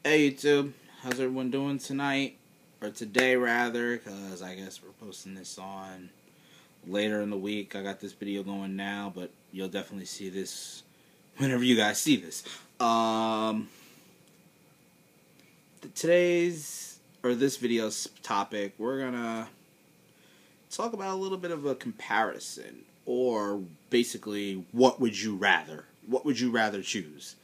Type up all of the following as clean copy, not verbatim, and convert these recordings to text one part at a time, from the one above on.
Hey YouTube, how's everyone doing tonight? Or today rather, because I guess we're posting this on later in the week. I got this video going now, but you'll definitely see this whenever you guys see this. This video's topic, we're gonna talk about a little bit of a comparison, or basically, what would you rather? What would you rather choose?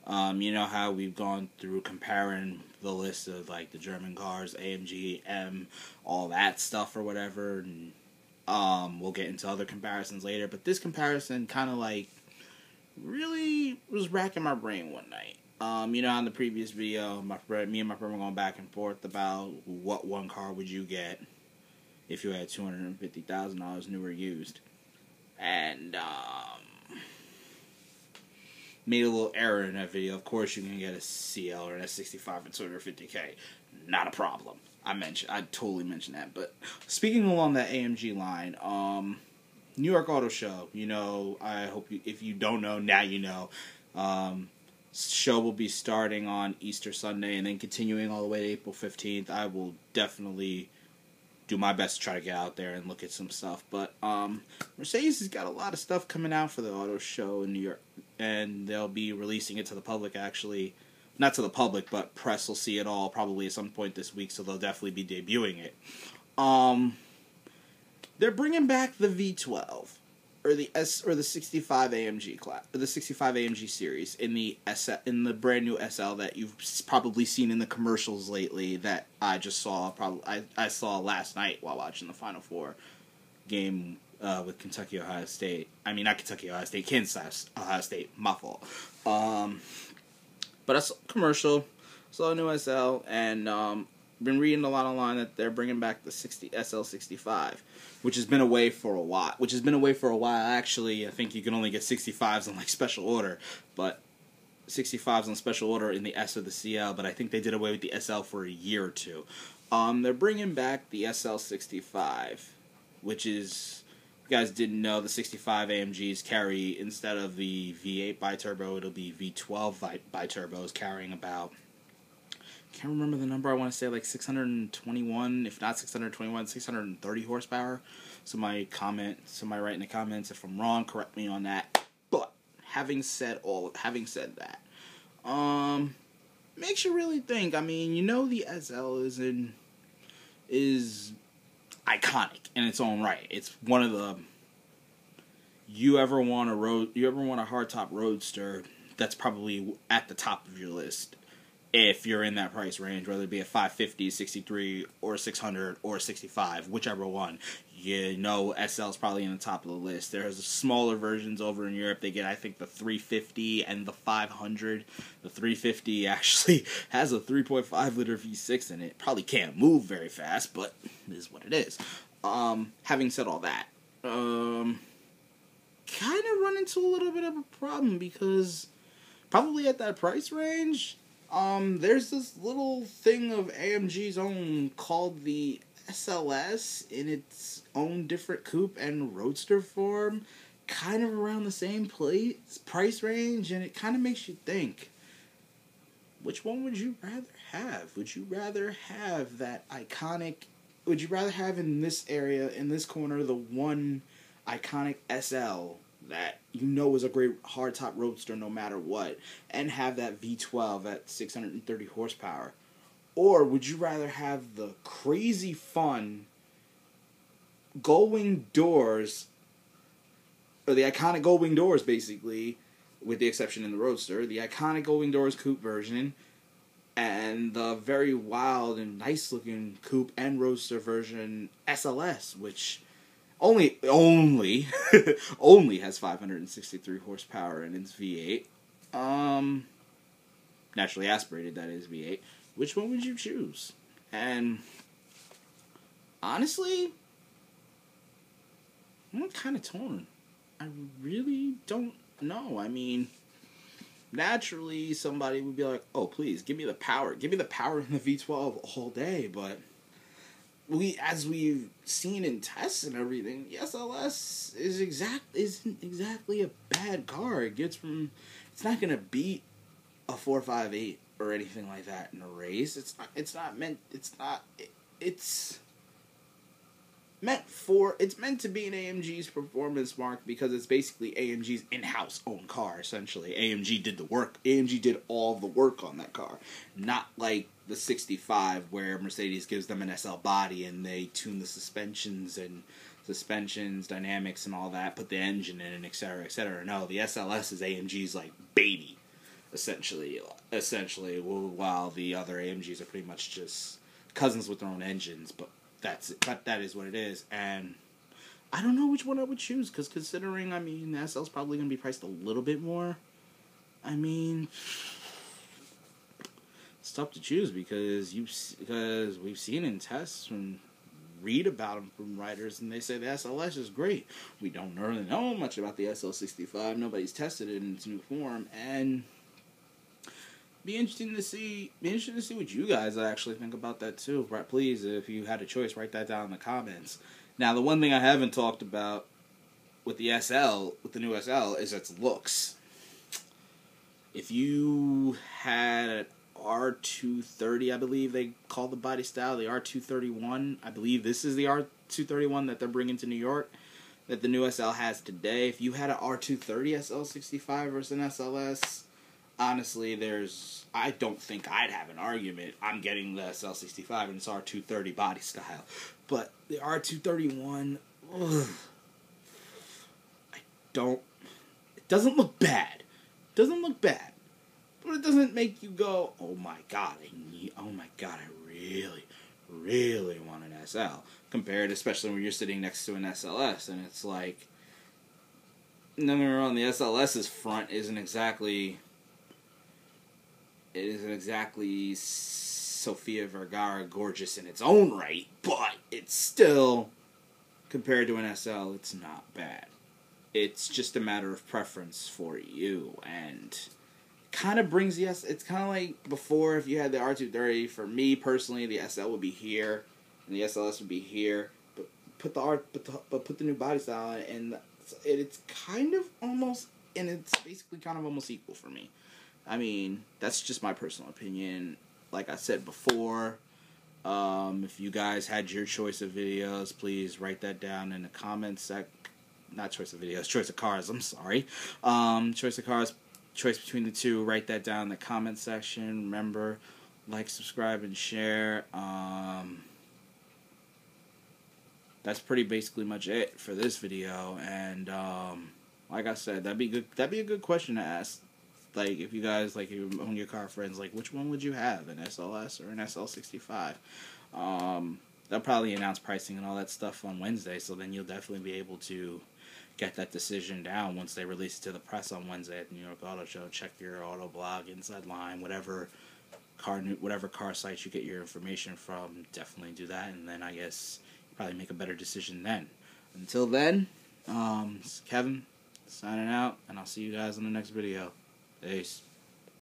You know how we've gone through comparing the list of like the German cars, AMG, M, all that stuff or whatever, and we'll get into other comparisons later. But this comparison kind of like really was racking my brain one night. You know, in the previous video, me and my friend were going back and forth about what one car would you get if you had $250,000 new or used, and made a little error in that video. Of course, you can get a CL or an S65 for $250K. Not a problem. I totally mentioned that. But speaking along that AMG line, New York Auto Show. You know, I hope if you don't know, now you know. Show will be starting on Easter Sunday and then continuing all the way to April 15th. I will definitely do my best to try to get out there and look at some stuff. But Mercedes has got a lot of stuff coming out for the auto show in New York, and they'll be releasing it to the public, actually. Not to the public, but press will see it all probably at some point this week, so they'll definitely be debuting it. They're bringing back the V12 or the 65 AMG class, or the 65 AMG series in the brand new SL that you've probably seen in the commercials lately that I just saw. I saw last night while watching the Final Four game with Kentucky Ohio State. I mean, not Kentucky Ohio State, Kansas Ohio State. My fault. But I saw a commercial, saw a new SL, and been reading a lot online that they're bringing back the SL65, which has been away for a while. Actually, I think you can only get 65s on like special order, but 65s on special order in the S or the CL. But I think they did away with the SL for a year or two. They're bringing back the SL65, which is, if you guys didn't know, the 65 AMGs carry, instead of the V8 biturbo, it'll be V12 biturbos carrying about, I can't remember the number, I want to say like 621, if not 621, 630 horsepower. Somebody write in the comments if I'm wrong, correct me on that. But having said that, makes you really think. I mean, you know, the SL is iconic in its own right. It's one of the, you ever want a hardtop roadster, that's probably at the top of your list if you're in that price range, whether it be a 550, 63, or 600, or 65, whichever one. You know, SL is probably in the top of the list. There's smaller versions over in Europe. They get, I think, the 350 and the 500. The 350 actually has a 3.5 liter V6 in it. Probably can't move very fast, but it is what it is. Having said all that, kind of run into a little bit of a problem, because probably at that price range, there's this little thing of AMG's own called the SLS in its own different coupe and roadster form, kind of around the same price range, and it kind of makes you think, which one would you rather have? Would you rather have that iconic, would you rather have in this area, in this corner, the one iconic SL that you know is a great hardtop roadster no matter what, and have that V12 at 630 horsepower? Or would you rather have the crazy fun gull-wing doors, or the iconic gull-wing doors basically, with the exception in the roadster, the iconic gull-wing doors coupe version, and the very wild and nice looking coupe and roadster version SLS, which only has 563 horsepower in its V8. Naturally aspirated, that is, V8. Which one would you choose? And honestly, I'm kind of torn. I really don't know. I mean, naturally somebody would be like, oh, please, give me the power. Give me the power in the V12 all day. But as we've seen in tests and everything, the SLS isn't exactly a bad car. It's not going to beat a 458 or anything like that in a race. It's meant to be an AMG's performance mark because it's basically AMG's in-house own car, essentially. AMG did the work. AMG did all the work on that car. Not like the 65 where Mercedes gives them an SL body and they tune the suspensions, dynamics and all that, put the engine in, and etc., etc. No, the SLS is AMG's like baby, essentially, while the other AMGs are pretty much just cousins with their own engines, but that is what it is. And I don't know which one I would choose, because considering, I mean, the SL's probably going to be priced a little bit more. I mean, it's tough to choose because we've seen in tests and read about them from writers, and they say the SLS is great. We don't really know much about the SL65. Nobody's tested it in its new form, and be interesting to see what you guys actually think about that too. Right, please, if you had a choice, write that down in the comments. Now, the one thing I haven't talked about with the new SL, is its looks. If you had an R230, I believe they call the body style, the R231. I believe this is the R231 that they're bringing to New York, that the new SL has today. If you had an R230 SL65 versus an SLS, honestly, I don't think I'd have an argument. I'm getting the SL65 and it's R230 body style. But the R231, it doesn't look bad. But it doesn't make you go, oh my god, I really want an SL. Compared, especially when you're sitting next to an SLS, and it's like, don't get me wrong, the SLS's front isn't exactly Sofia Vergara gorgeous in its own right, but it's still, compared to an SL, it's not bad. It's just a matter of preference for you, and kind of brings the it's kind of like before, if you had the R230, for me personally, the SL would be here, and the SLS would be here, but put the new body style on it, and it's kind of almost, and it's basically kind of almost equal for me. I mean, that's just my personal opinion. Like I said before, if you guys had your choice of videos, please write that down in the comments not choice of videos, choice of cars, I'm sorry. Choice of cars, choice between the two, write that down in the comment section. Remember, like, subscribe, and share. That's pretty basically much it for this video, and like I said, that'd be a good question to ask. Like, if you guys, like, you own your car friends, like, which one would you have, an SLS or an SL65? They'll probably announce pricing and all that stuff on Wednesday, so then you'll definitely be able to get that decision down once they release it to the press on Wednesday at the New York Auto Show. Check your auto blog, Inside Line, whatever car sites you get your information from. Definitely do that, and then I guess you probably make a better decision then. Until then, it's Kevin signing out, and I'll see you guys in the next video. Peace.